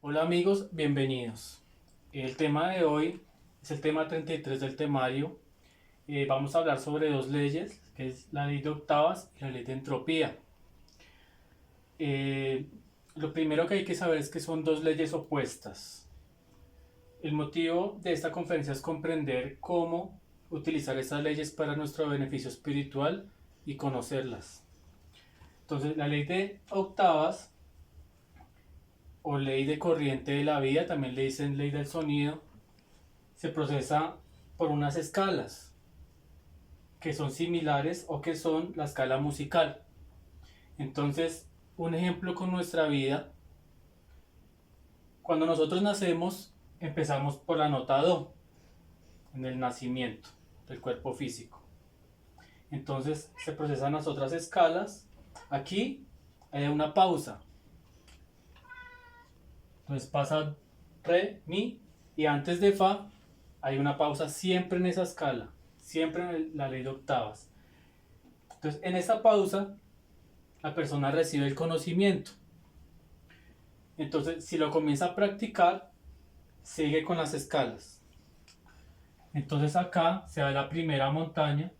Hola amigos, bienvenidos. El tema de hoy es el tema 33 del temario. Vamos a hablar sobre dos leyes, que es la ley de octavas y la ley de entropía. Eh, lo primero que hay que saber es que son dos leyes opuestas. El motivo de esta conferencia es comprender cómo utilizar estas leyes para nuestro beneficio espiritual y conocerlas. Entonces, la ley de octavas o ley de corriente de la vida, también le dicen ley del sonido, se procesa por unas escalas que son similares o que son la escala musical. Entonces, un ejemplo con nuestra vida: cuando nosotros nacemos, empezamos por la nota do en el nacimiento del cuerpo físico. Entonces se procesan las otras escalas. Aquí hay una pausa. Entonces pasa re, mi, y antes de fa hay una pausa siempre en esa escala, siempre en la ley de octavas. Entonces en esa pausa la persona recibe el conocimiento. Entonces si lo comienza a practicar, sigue con las escalas. Entonces acá se da la primera montaña.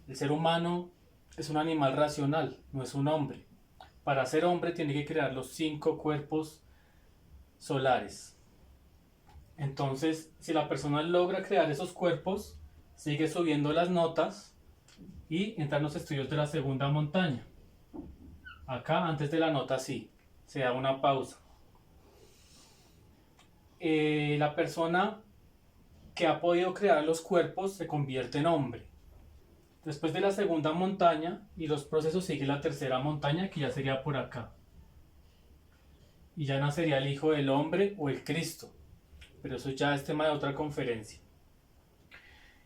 El ser humano es un animal racional, no es un hombre. Para ser hombre tiene que crear los 5 cuerpos solares. Entonces, si la persona logra crear esos cuerpos, sigue subiendo las notas y entra en los estudios de la segunda montaña. Acá, antes de la nota sí, se da una pausa. La persona que ha podido crear los cuerpos se convierte en hombre. Después de la segunda montaña y los procesos, sigue la tercera montaña, que ya sería por acá. Y ya nacería el Hijo del Hombre o el Cristo. Pero eso ya es tema de otra conferencia.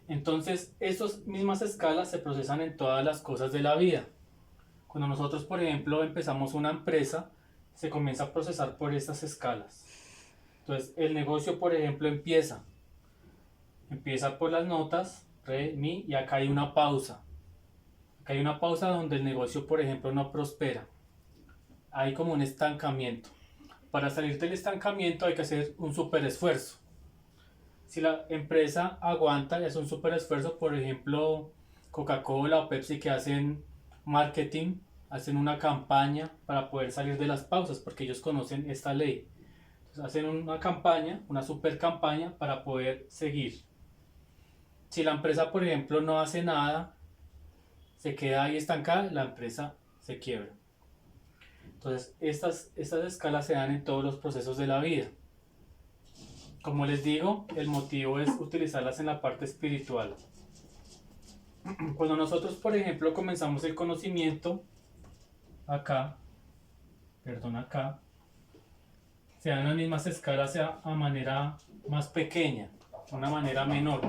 Entonces, esas mismas escalas se procesan en todas las cosas de la vida. Cuando nosotros, por ejemplo, empezamos una empresa, se comienza a procesar por estas escalas. Entonces, el negocio, por ejemplo, empieza por las notas, re, mi, y acá hay una pausa. Acá hay una pausa donde el negocio, por ejemplo, no prospera. Hay como un estancamiento. Para salir del estancamiento hay que hacer un super esfuerzo. Si la empresa aguanta y hace un super esfuerzo, por ejemplo, Coca-Cola o Pepsi, que hacen marketing, hacen una campaña para poder salir de las pausas, porque ellos conocen esta ley. Entonces hacen una campaña, una super campaña para poder seguir. Si la empresa, por ejemplo, no hace nada, se queda ahí estancada, la empresa se quiebra. Entonces, estas escalas se dan en todos los procesos de la vida. Como les digo, el motivo es utilizarlas en la parte espiritual. Cuando nosotros, por ejemplo, comenzamos el conocimiento, acá, se dan las mismas escalas a manera más pequeña, una manera menor.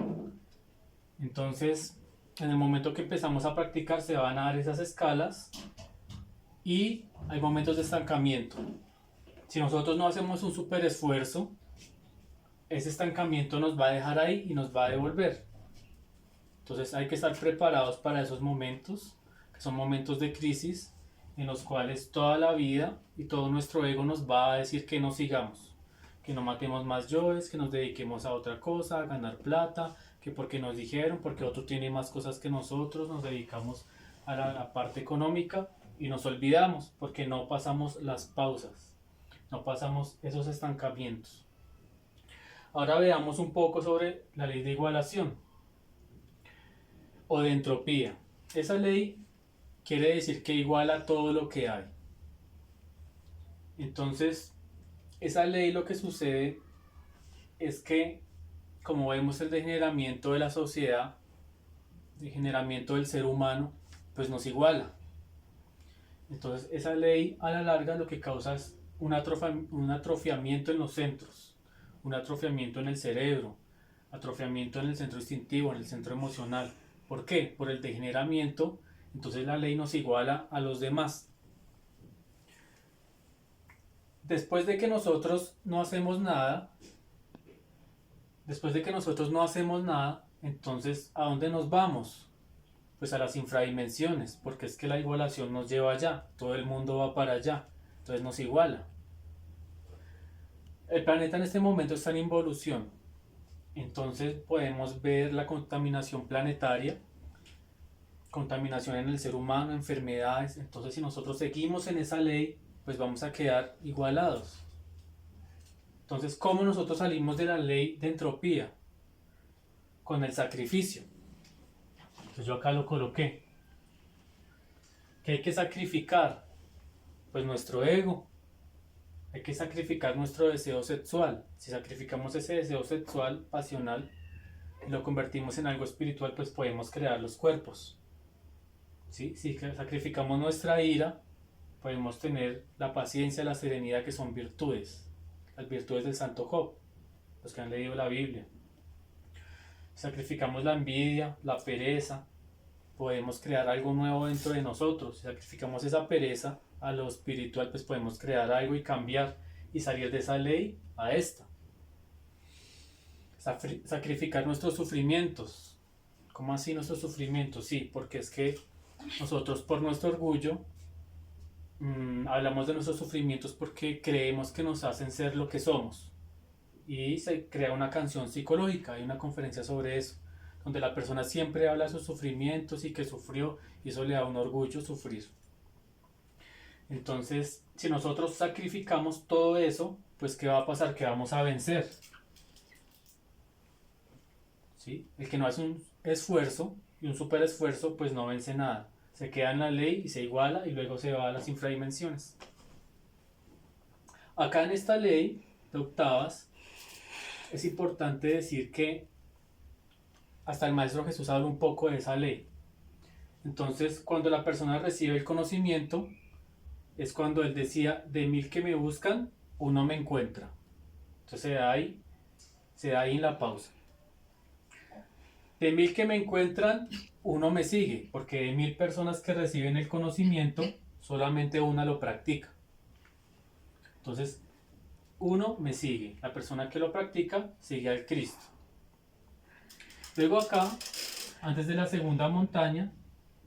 Entonces, en el momento que empezamos a practicar, se van a dar esas escalas y hay momentos de estancamiento. Si nosotros no hacemos un super esfuerzo, ese estancamiento nos va a dejar ahí y nos va a devolver. Entonces hay que estar preparados para esos momentos, que son momentos de crisis, en los cuales toda la vida y todo nuestro ego nos va a decir que no sigamos, que no matemos más yoes, que nos dediquemos a otra cosa, a ganar plata, que porque nos dijeron, porque otro tiene más cosas que nosotros, nos dedicamos a la parte económica y nos olvidamos porque no pasamos las pausas, no pasamos esos estancamientos. Ahora veamos un poco sobre la ley de igualación o de entropía. Esa ley quiere decir que iguala todo lo que hay. Entonces, esa ley, lo que sucede es que, como vemos el degeneramiento de la sociedad, el degeneramiento del ser humano, pues nos iguala. Entonces, esa ley a la larga lo que causa es un atrofiamiento en los centros, un atrofiamiento en el cerebro, atrofiamiento en el centro instintivo, en el centro emocional. ¿Por qué? Por el degeneramiento. Entonces la ley nos iguala a los demás. Después de que nosotros no hacemos nada, entonces ¿a dónde nos vamos? Pues a las infradimensiones, porque es que la igualación nos lleva allá, todo el mundo va para allá, entonces nos iguala. El planeta en este momento está en involución, entonces podemos ver la contaminación planetaria, contaminación en el ser humano, enfermedades. Entonces si nosotros seguimos en esa ley, pues vamos a quedar igualados. Entonces, ¿cómo nosotros salimos de la ley de entropía? Con el sacrificio. Entonces yo acá lo coloqué. ¿Qué hay que sacrificar? Pues nuestro ego. Hay que sacrificar nuestro deseo sexual. Si sacrificamos ese deseo sexual, pasional, y lo convertimos en algo espiritual, pues podemos crear los cuerpos. ¿Sí? Si sacrificamos nuestra ira, podemos tener la paciencia, la serenidad, que son virtudes. Las virtudes del Santo Job, los que han leído la Biblia. Sacrificamos la envidia, la pereza, podemos crear algo nuevo dentro de nosotros. Si sacrificamos esa pereza a lo espiritual, pues podemos crear algo y cambiar y salir de esa ley a esta. Sacrificar nuestros sufrimientos. ¿Cómo así nuestros sufrimientos? Sí, porque es que nosotros por nuestro orgullo hablamos de nuestros sufrimientos porque creemos que nos hacen ser lo que somos. Y se crea una canción psicológica, hay una conferencia sobre eso, donde la persona siempre habla de sus sufrimientos y que sufrió, y eso le da un orgullo sufrir. Entonces, si nosotros sacrificamos todo eso, pues ¿qué va a pasar? Que vamos a vencer. ¿Sí? El que no hace un esfuerzo y un super esfuerzo, pues no vence nada. Se queda en la ley y se iguala y luego se va a las infradimensiones. Acá en esta ley de octavas, es importante decir que hasta el Maestro Jesús habla un poco de esa ley. Entonces, cuando la persona recibe el conocimiento, es cuando él decía, de 1000 que me buscan, uno me encuentra. Entonces se da ahí en la pausa. De 1000 que me encuentran, uno me sigue, porque de 1000 personas que reciben el conocimiento, solamente una lo practica. Entonces, uno me sigue, la persona que lo practica sigue al Cristo. Luego acá, antes de la segunda montaña,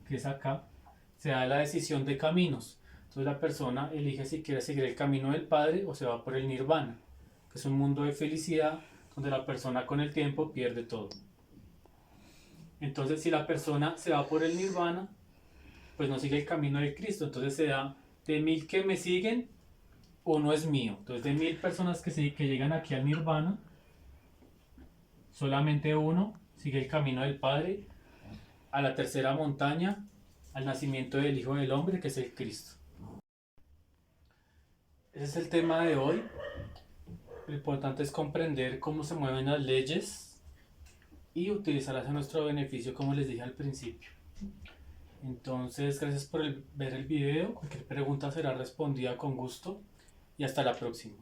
que es acá, se da la decisión de caminos. Entonces la persona elige si quiere seguir el camino del Padre o se va por el Nirvana, que es un mundo de felicidad donde la persona con el tiempo pierde todo. Entonces si la persona se va por el Nirvana, pues no sigue el camino de Cristo. Entonces se da, de 1000 que me siguen, uno es mío. Entonces de 1000 personas que llegan aquí al Nirvana, solamente uno sigue el camino del Padre a la tercera montaña, al nacimiento del Hijo del Hombre, que es el Cristo. Ese es el tema de hoy. Lo importante es comprender cómo se mueven las leyes y utilizarlas a nuestro beneficio, como les dije al principio. Entonces, gracias por ver el video. Cualquier pregunta será respondida con gusto y hasta la próxima.